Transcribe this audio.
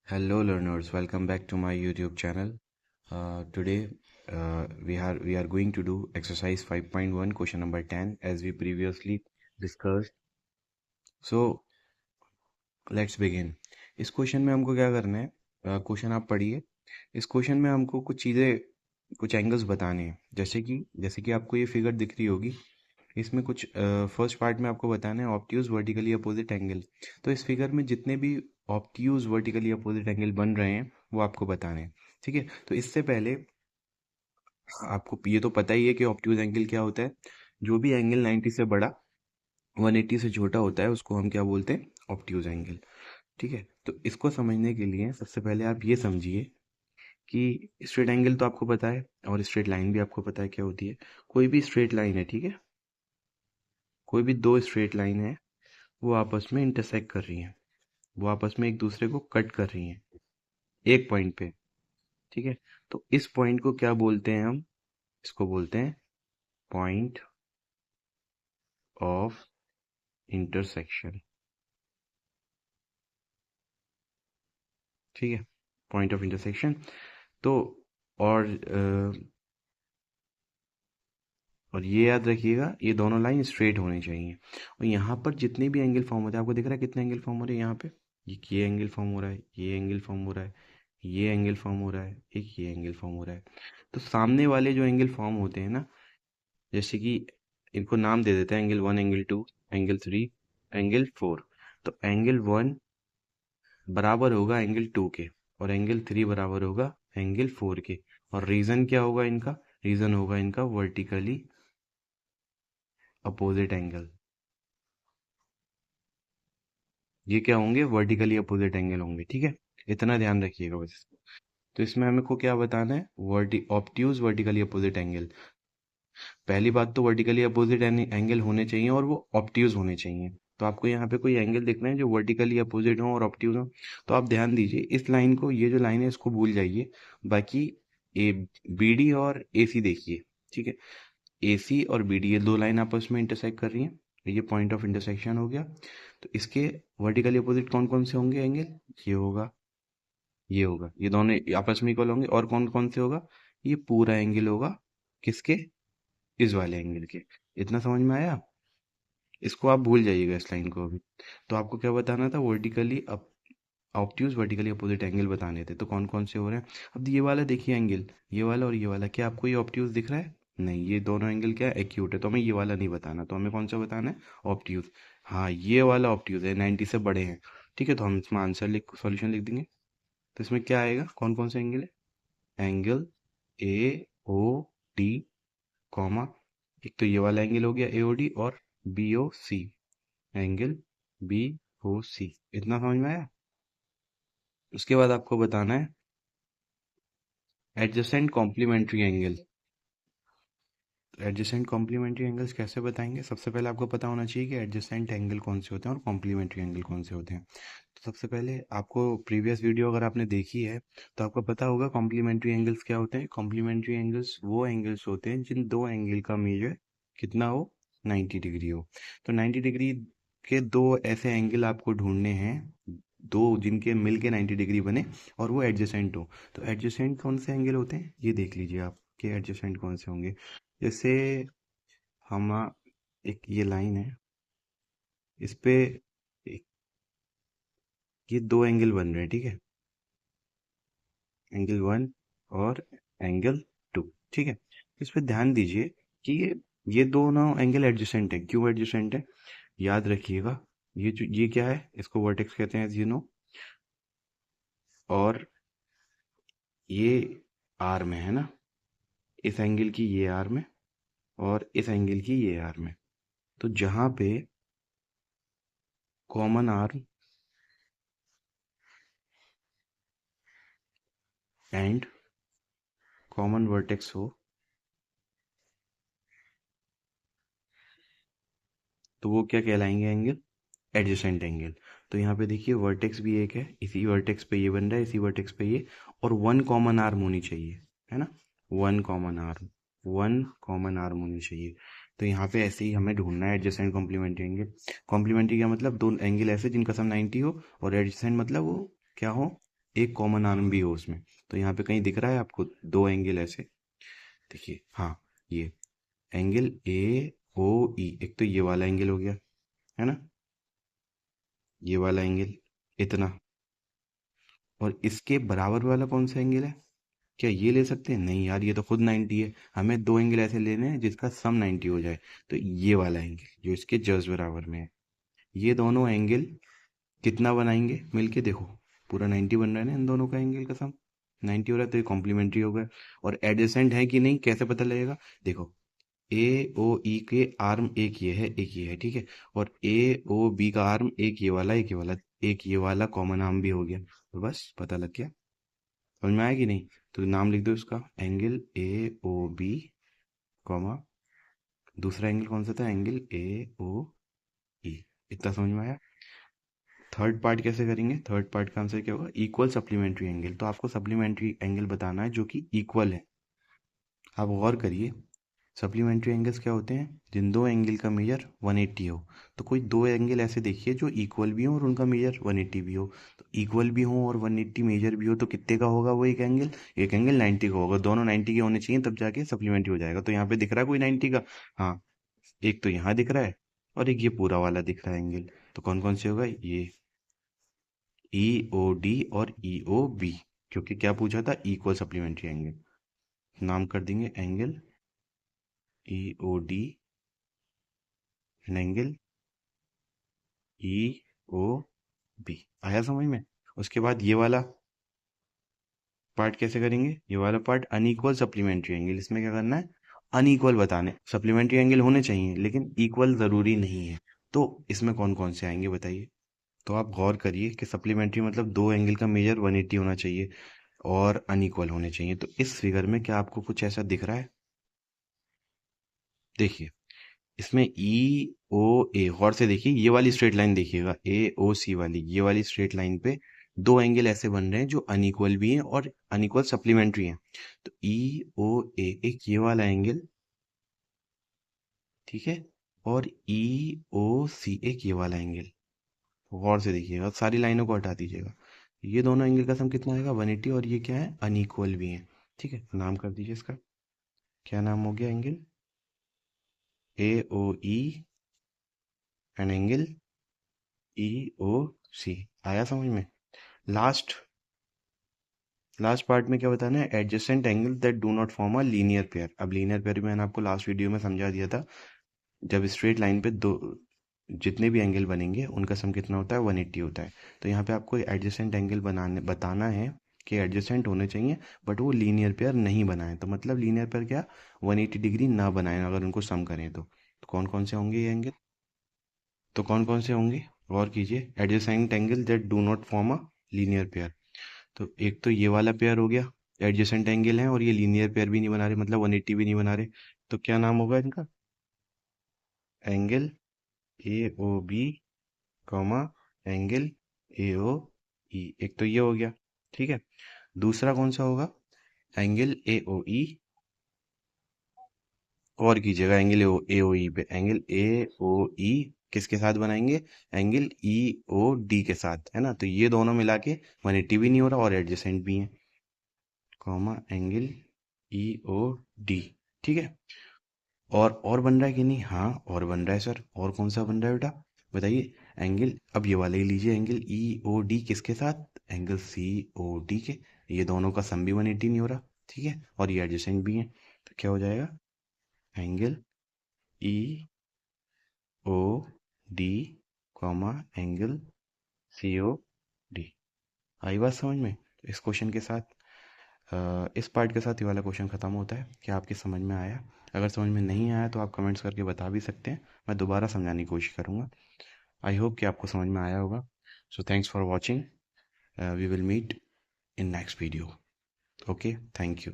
Hello learners, welcome back to my YouTube channel. Today we are going to do exercise 5.1 question number 10 as we previously discussed. So let's begin. इस question में हमको क्या करना है? Question आप पढ़िए. इस क्वेश्चन में हमको कुछ चीज़ें कुछ एंगल्स बताने हैं. जैसे कि आपको ये फिगर दिख रही होगी. इसमें कुछ फर्स्ट पार्ट में आपको बताना है ऑब्ट्यूज वर्टिकली अपोजिट एंगल. तो इस फिगर में जितने भी ऑब्ट्यूज वर्टिकली अपोजिट एंगल बन रहे हैं वो आपको बताने हैं. ठीक है. तो इससे पहले आपको ये तो पता ही है कि ऑब्ट्यूज एंगल क्या होता है. जो भी एंगल 90 से बड़ा 180 से छोटा होता है उसको हम क्या बोलते हैं? Obtuse angle. ठीक है. तो इसको समझने के लिए सबसे पहले आप ये समझिए कि स्ट्रेट एंगल तो आपको पता है और स्ट्रेट लाइन भी आपको पता है क्या होती है. कोई भी स्ट्रेट लाइन है, ठीक है, कोई भी दो स्ट्रेट लाइन है, वो आपस में इंटरसेक्ट कर रही हैं, वो आपस में एक दूसरे को कट कर रही हैं एक पॉइंट पे. ठीक है. तो इस पॉइंट को क्या बोलते हैं हम? इसको बोलते हैं पॉइंट ऑफ इंटरसेक्शन. ठीक है. Point of intersection. तो और और ये याद रखिएगा, ये दोनों लाइन स्ट्रेट होनी चाहिए. और यहाँ पर जितने भी एंगल फॉर्म होते हैं, आपको दिख रहा है कितने एंगल फॉर्म हो रहे हैं यहाँ पे? ये एंगल फॉर्म हो रहा है, ये एंगल फॉर्म हो रहा है, ये एंगल फॉर्म हो रहा है, एक ये एंगल फॉर्म हो रहा है. तो सामने वाले जो एंगल फॉर्म होते हैं ना, जैसे कि इनको नाम दे देते हैं एंगल 1, एंगल 2, एंगल 3, एंगल 4. तो एंगल 1 बराबर होगा एंगल 2 के और एंगल 3 बराबर होगा एंगल 4 के. और रीजन क्या होगा इनका? रीजन होगा इनका वर्टिकली अपोजिट एंगल. ये क्या होंगे? वर्टिकली अपोजिट एंगल होंगे. ठीक है. इतना ध्यान रखिएगा बस. तो इसमें हमको क्या बताना है? Obtuse vertically opposite angle. पहली बात तो वर्टिकली अपोजिट एंगल होने चाहिए और वो ऑब्ट्यूज होने चाहिए. तो आपको यहाँ पे कोई एंगल देखना है जो वर्टिकली अपोजिट हो और ऑब्ट्यूज हो. तो आप ध्यान दीजिए इस लाइन को, ये जो लाइन है इसको भूल जाइए. बाकी ए बी डी और ए सी देखिए. ठीक है. ए सी और बी डी ये दो लाइन आपस में इंटरसेक्ट कर रही हैं. ये पॉइंट ऑफ इंटरसेक्शन हो गया. तो इसके वर्टिकली अपोजिट कौन कौन से होंगे एंगल? ये होगा, ये होगा, ये दोनों आपस में इक्वल होंगे. और कौन कौन से होगा? ये पूरा एंगल होगा किसके? इस वाले एंगल के. इतना समझ में आया? इसको आप भूल जाइएगा इस लाइन को अभी. तो आपको क्या बताना था? Vertically up obtuse vertically opposite angle बताने थे. तो कौन कौन से हो रहे हैं? अब ये वाला देखिए एंगल, ये वाला और ये वाला, क्या आपको ये ऑब्ट्यूज दिख रहा है? नहीं, ये दोनों एंगल क्या है? एक्यूट है. तो हमें ये वाला नहीं बताना. तो हमें कौन सा बताना है? ऑब्ट्यूज. हाँ, ये वाला ऑब्ट्यूज है, 90 से बड़े हैं. ठीक है. तो हम इसमें आंसर सॉल्यूशन लिख देंगे. तो इसमें क्या आएगा? कौन कौन से एंगल है? Angle A O D, comma, एक तो ये वाला एंगल हो गया एओडी, और B O C, angle B O C. इतना समझ में आया? उसके बाद आपको बताना है adjacent complementary angle. Adjacent complementary angles कैसे बताएंगे? सबसे पहले आपको पता होना चाहिए कि एडजेसेंट एंगल कौन से होते हैं और कॉम्प्लीमेंट्री एंगल कौन से होते हैं. तो सबसे पहले आपको प्रीवियस वीडियो अगर आपने देखी है तो आपको पता होगा कॉम्प्लीमेंट्री एंगल्स क्या होते हैं. कॉम्प्लीमेंट्री एंगल्स वो एंगल्स होते हैं जिन दो एंगल का मेजर कितना हो? 90 डिग्री हो. तो 90 डिग्री के दो ऐसे एंगल आपको ढूंढने हैं, दो जिनके मिल के 90 डिग्री बने और वो एडजेसेंट हो. तो एडजेसेंट कौन से एंगल होते हैं ये देख लीजिए आप कि एडजेसेंट कौन से होंगे. जैसे हम एक ये लाइन है, इस पे ये दो एंगल बन रहे हैं. ठीक है. एंगल 1 और एंगल 2. ठीक है. इस पे ध्यान दीजिए कि ये दोनों एंगल एडजेसेंट है. क्यों एडजेसेंट है? याद रखिएगा, ये क्या है? इसको वर्टेक्स कहते हैं, यू नो. और ये आर में है ना, इस एंगल की ये आर में और इस एंगल की ये आर में. तो जहां पे common arm and common vertex हो तो वो क्या कहलाएंगे? Angle adjacent angle. तो यहाँ पे देखिए वर्टेक्स भी एक है, इसी वर्टेक्स पे ये बन रहा है, इसी वर्टेक्स पे ये, और वन कॉमन आर्म होनी चाहिए, है ना. One common arm, one common arm होनी चाहिए. तो यहाँ पे ऐसे ही हमें ढूंढना है एडजेसेंट कॉम्प्लीमेंट्री एंगल. कॉम्प्लीमेंट्री क्या मतलब? दो एंगल ऐसे जिनका सम 90 हो, और एडजेसेंट मतलब वो क्या हो? एक कॉमन आर्म भी हो उसमें। तो यहाँ पे कहीं दिख रहा है आपको दो एंगल ऐसे? देखिए, हाँ, ये एंगल ए ओ ई, एक तो ये वाला एंगल हो गया, है ना, ये वाला एंगल इतना, और इसके बराबर वाला कौन सा एंगल है? क्या ये ले सकते हैं? नहीं यार, ये तो खुद 90 है। हमें दो एंगल ऐसे लेने हैं जिसका सम 90 हो जाए। तो ये वाला एंगल जो इसके जस्ट बराबर में है, ये दोनों एंगल कितना बनाएंगे मिलके? देखो, पूरा 90 बन रहा है ना इन दोनों का एंगल का सम। 90 हो रहा है तो ये कॉम्प्लीमेंट्री हो गया। और एडजेसेंट है कि नहीं कैसे पता लगेगा? देखो, ए ओ ई के आर्म एक ये है, एक ये है, ठीक है। और ए ओ बी का आर्म एक ये वाला, एक ये वाला, एक ये वाला कॉमन आर्म भी हो गया। तो बस पता लग गया। समझ में आया कि नहीं? तो नाम लिख दो इसका, angle A O B, comma दूसरा एंगल कौन सा था? Angle A O E. इतना समझ में आया? थर्ड पार्ट कैसे करेंगे? थर्ड पार्ट का आंसर क्या होगा? Equal supplementary angle. तो आपको सप्लीमेंट्री एंगल बताना है जो कि इक्वल है। आप गौर करिए, सप्लीमेंट्री एंगल्स क्या होते हैं? जिन दो एंगल का मेजर 180 हो। तो कोई दो एंगल ऐसे देखिए जो इक्वल भी हो और उनका मेजर 180 भी हो। तो इक्वल भी हो और 180 मेजर भी हो तो कितने का होगा वो एक एंगल? एक एंगल 90 का होगा। दोनों 90 के होने चाहिए तब जाके सप्लीमेंट्री हो जाएगा। तो यहाँ पे दिख रहा है कोई 90 का? हाँ, एक तो यहाँ दिख रहा है और एक ये पूरा वाला दिख रहा है एंगल। तो कौन कौन से होगा ये? ई ओ डी और ई ओ बी, क्योंकि क्या पूछा था? Equal supplementary angle. नाम कर देंगे angle E O D angle E O B. आया समझ में? उसके बाद ये वाला पार्ट कैसे करेंगे? ये वाला पार्ट अनइक्वल सप्लीमेंट्री एंगल। इसमें क्या करना है? अनइक्वल बताने। सप्लीमेंट्री एंगल होने चाहिए लेकिन इक्वल जरूरी नहीं है। तो इसमें कौन कौन से आएंगे बताइए? तो आप गौर करिए कि सप्लीमेंट्री मतलब दो एंगल का मेजर 180 होना चाहिए और अनइक्वल होने चाहिए। तो इस फिगर में क्या आपको कुछ ऐसा दिख रहा है? देखिए, इसमें ई ओ ए, गौर से देखिए, ये वाली स्ट्रेट लाइन देखिएगा, ए ओ सी वाली, ये वाली स्ट्रेट लाइन पे दो एंगल ऐसे बन रहे हैं जो अनइक्वल भी हैं और अनइक्वल सप्लीमेंट्री हैं। तो ई ओ ए, एक ये वाला एंगल, ठीक है, और ई ओ सी एक ये वाला एंगल। गौर से देखिएगा, सारी लाइनों को हटा दीजिएगा। ये दोनों एंगल का सम कितना आएगा? 180। और ये क्या है? अनइक्वल भी है। ठीक है, नाम कर दीजिए इसका। क्या नाम हो गया? Angle A O E and angle E O C. आया समझ में? लास्ट लास्ट पार्ट में क्या बताना है? Adjacent angle that do not form a linear pair. अब लीनियर पेयर मैंने आपको लास्ट वीडियो में समझा दिया था। जब स्ट्रेट लाइन पे दो जितने भी एंगल बनेंगे उनका सम कितना होता है? 180 होता है। तो यहाँ पे आपको एडजेसेंट एंगल बनाने बताना है कि एडजेसेंट होने चाहिए बट वो लीनियर पेयर नहीं बनाए। तो मतलब लीनियर पेयर क्या? 180 डिग्री ना बनाए अगर उनको सम करें तो कौन कौन से होंगे ये एंगल? तो कौन कौन से होंगे? गौर कीजिए, adjacent angle that do not form a linear pair. तो एक तो ये वाला पेयर हो गया, एडजेसेंट एंगल है और ये लीनियर पेयर भी नहीं बना रहे, मतलब 180 भी नहीं बना रहे। तो क्या नाम होगा इनका? Angle A O B, comma angle A O E. एक तो ये हो गया, ठीक है। दूसरा कौन सा होगा? एंगल ए ओ ई। और कीजिएगा, एंगल ए ओ ई पे, एंगल ए ओ ई किसके साथ बनाएंगे? एंगल ई ओ डी के साथ, है ना। तो ये दोनों मिला के 180 भी नहीं हो रहा और एडजेसेंट भी है, comma angle E O D, ठीक है। और बन रहा है कि नहीं? हाँ, और बन रहा है सर। और कौन सा बन रहा है बेटा? बताइए। एंगल, अब ये वाला ही लीजिए, एंगल ई ओ डी किसके साथ? एंगल सी ओ डी के। ये दोनों का सम भी 180 नहीं हो रहा, ठीक है, और ये एडजेसेंट भी है। तो क्या हो जाएगा? Angle E O D, comma angle C O D. आई बात समझ में? तो इस क्वेश्चन के साथ इस पार्ट के साथ ये वाला क्वेश्चन ख़त्म होता है। क्या आपकी समझ में आया? अगर समझ में नहीं आया तो आप कमेंट्स करके बता भी सकते हैं, मैं दोबारा समझाने की कोशिश करूँगा। आई होप कि आपको समझ में आया होगा। So thanks for watching. We will meet in next video. Okay, thank you.